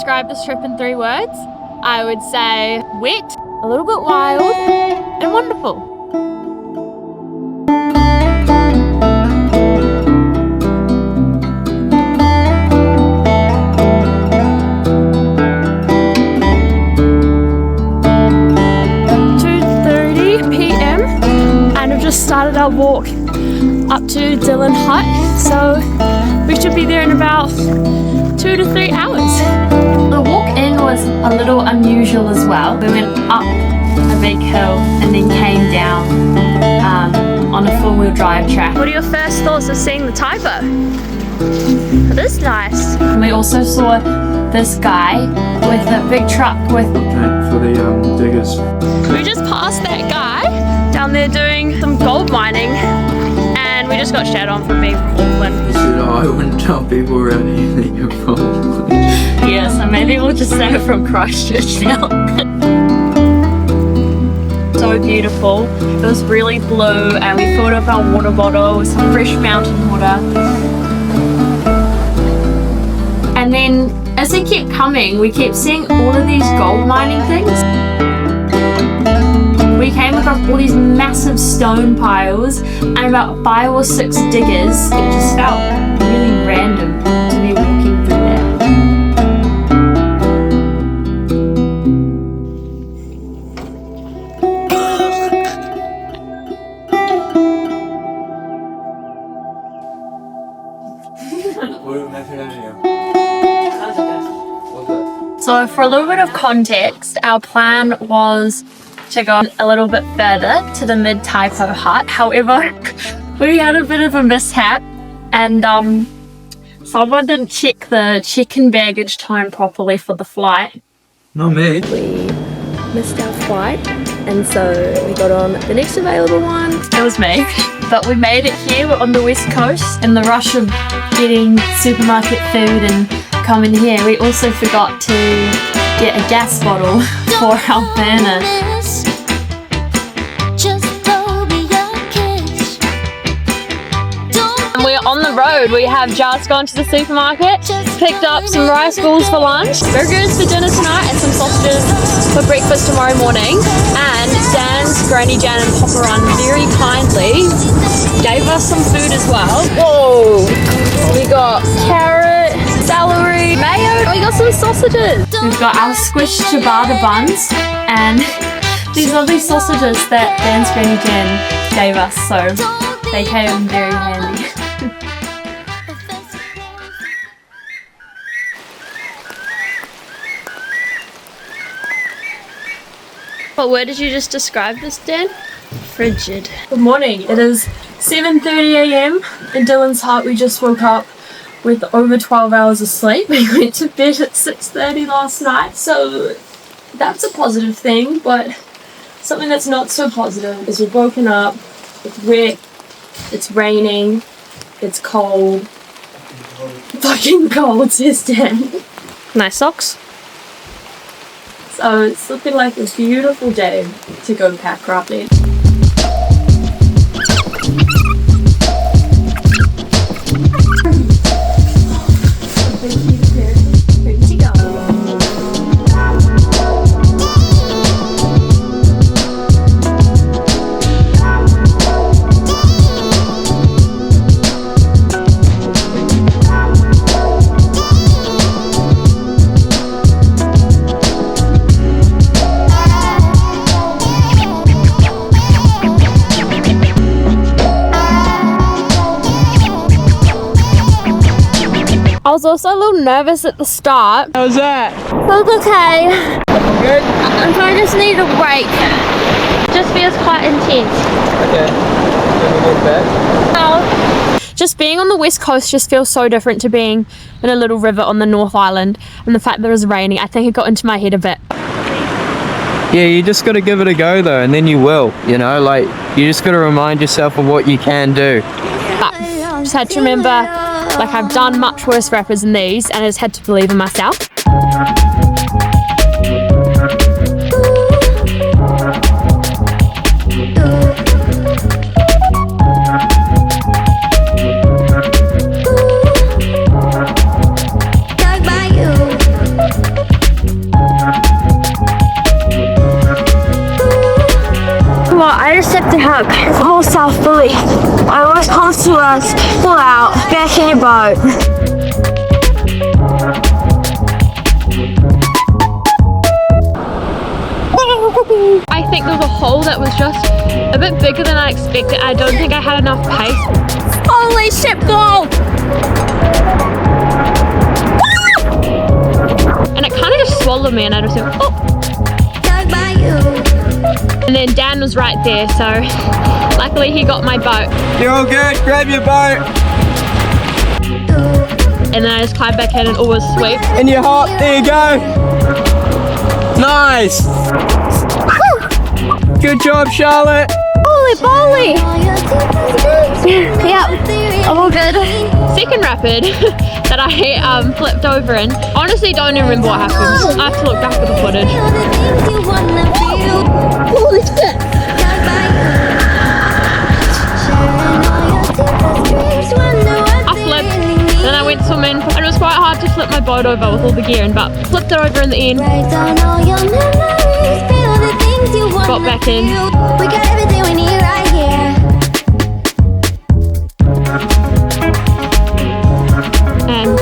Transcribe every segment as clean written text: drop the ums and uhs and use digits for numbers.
describe this trip in 3 words, I would say wet, a little bit wild, and wonderful. Started our walk up to Dillons Hut, so we should be there in about 2 to 3 hours. The walk in was a little unusual as well. We went up a big hill and then came down on a four-wheel drive track. What are your first thoughts of seeing the Taipo? It is nice. We also saw this guy with a big truck with for the diggers. We just passed that guy down there doing some gold mining, and we just got shat on from being from Auckland. He said, oh, I wouldn't tell people around here that you're from Auckland. Yeah, so maybe we'll just say we're from Christchurch now. So beautiful. It was really blue, and we filled up our water bottle with some fresh mountain water. And then as we kept coming, we kept seeing all of these gold mining things. We came across all these massive stone piles and about 5 or 6 diggers. It just felt really random to be walking through there. So for a little bit of context, our plan was to go a little bit further to the Mid-Taipo Hut. However, we had a bit of a mishap, and someone didn't check the check-in baggage time properly for the flight. Not me. We missed our flight, and so we got on the next available one. It was me. But we made it here. We're on the west coast. In the rush of getting supermarket food and coming here, we also forgot to get a gas bottle for our burner. And we're on the road. We have just gone to the supermarket, picked up some rice balls for lunch, burgers for dinner tonight, and some sausages for breakfast tomorrow morning. And Dan's Granny Jan and Papa Run very kindly gave us some food as well. Whoa! We got carrot, celery, mayo, we got some sausages. We've got our squished ciabatta buns and these lovely sausages that Dan's Granny Jan gave us, so they came very handy. What word did you just describe this, Dan? Frigid. Good morning. It is 7:30 a.m. in Dillons Hut. We just woke up with over 12 hours of sleep. We went to bed at 6:30 last night, so that's a positive thing, but something that's not so positive is we've woken up, it's wet, it's raining, it's cold. Fucking cold, says Dan. Nice socks. So it's looking like a beautiful day to go packrafting. I was also a little nervous at the start. How was that? It was okay. Good? I just need a break. Just feels quite intense. Okay. Let me get back. Just being on the west coast just feels so different to being in a little river on the North Island, and the fact that it was raining, I think it got into my head a bit. Yeah, you just got to give it a go though, and then you will, you know, like you just got to remind yourself of what you can do. But just had to remember, like, I've done much worse rappers than these, and I just had to believe in myself. Dug by you. have to have more self-bully. I always comes to us, pull out, back in your boat. I think there was a hole that was just a bit bigger than I expected. I don't think I had enough pace. Holy shit, gold! And it kind of just swallowed me and I just went, oh. And then Dan was right there, so luckily he got my boat. You're all good, grab your boat. And then I just climbed back in and all was sweet. In your hop, there you go. Nice. Good job, Charlotte. Holy moly! Yeah, I'm all good. Second rapid that I flipped over in. Honestly, don't even remember what happened. I have to look back at the footage. Holy shit! I flipped, then I went swimming, and it was quite hard to flip my boat over with all the gear in, but flipped it over in the end. Got back in. We got everything we need right here. And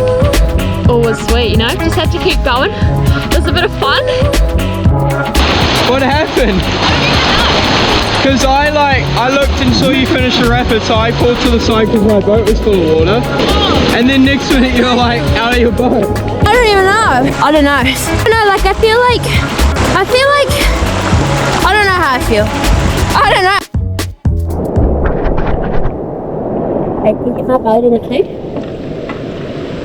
all was sweet, you know? Just had to keep going. It was a bit of fun. What happened? Because I looked and saw you finish the rapid, so I pulled to the side because my boat was full of water. And then next minute you're like out of your boat. I don't even know. I don't know. Like I feel like I don't know how I feel. I don't know. I can get my boat in the too.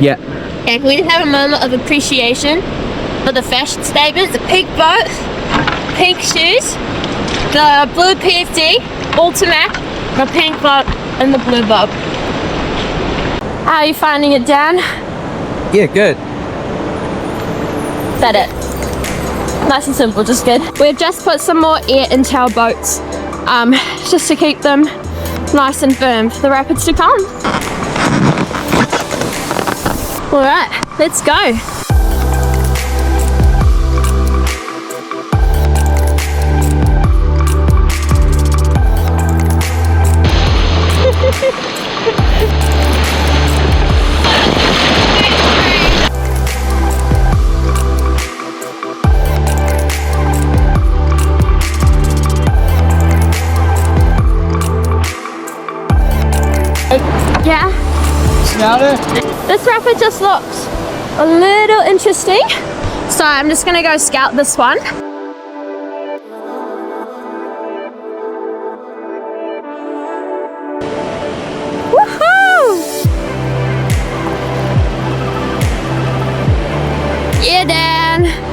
Yeah. And we just have a moment of appreciation for the fashion statements, the pink boat, pink shoes, the blue PFD, Ultimate, the pink boat, and the blue boat. How are you finding it, Dan? Yeah, good. Is that it? Nice and simple, just good. We've just put some more air into our boats, just to keep them nice and firm for the rapids to come. All right, Let's go. yeah. This rapid just looks a little interesting, so I'm just gonna go scout this one. Woohoo! Yeah, Dan.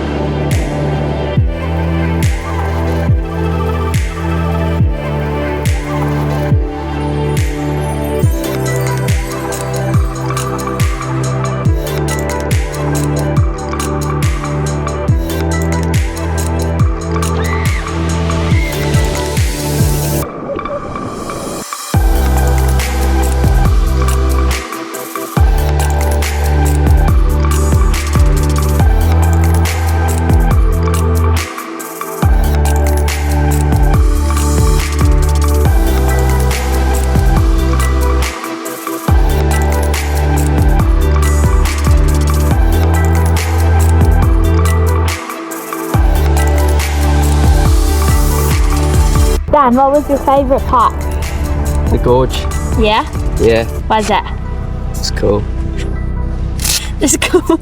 Dan, what was your favourite part? The gorge. Yeah? Yeah, Why's that? it's cool. It's cool.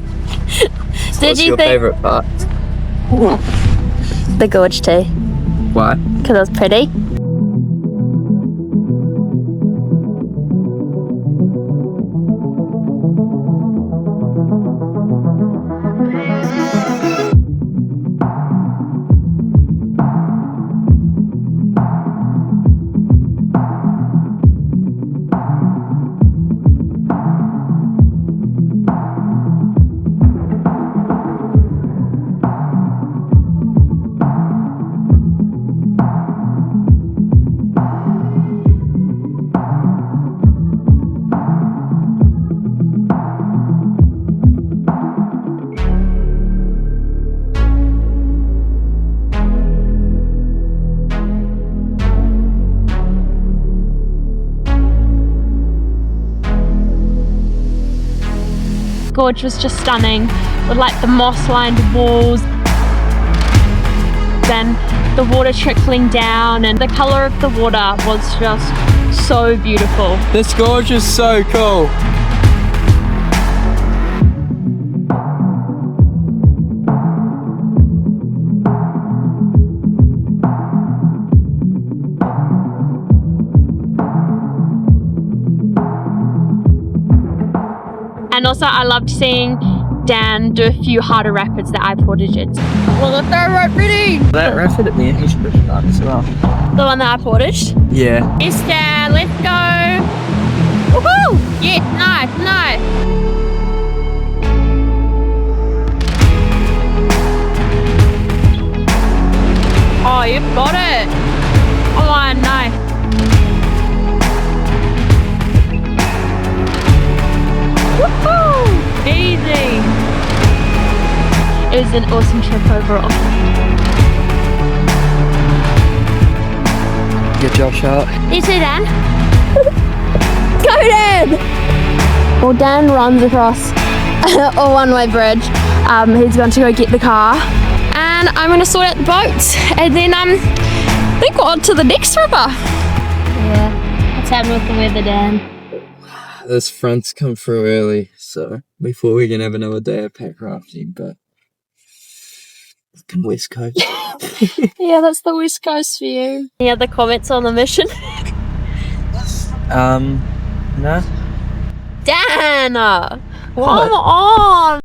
What's your favourite part? The gorge too, Why? because it was pretty. gorge was just stunning with like the moss-lined walls, then the water trickling down, and the color of the water was just so beautiful. This gorge is so cool. And also I loved seeing Dan do a few harder rapids that I portaged. Well, the third right pretty. That rapid at the end was pretty fun as well. The one that I portaged. Yeah. Yes, Dan, let's go. Woohoo! Yes, nice, nice. Oh, you've got it. Oh, nice. Woohoo! Easy. It was an awesome trip overall. Good job, Charlotte. You too, Dan. Go, Dan! Well, Dan runs across a one-way bridge. He's going to go get the car, and I'm going to sort out the boats, and then go on to the next river. Yeah, what's happening with the weather, Dan? This front's come through early, so we thought we were gonna have another day of pack rafting, but fucking West Coast. Yeah, that's the West Coast for you. Any other comments on the mission? No. Dan! What? Come on,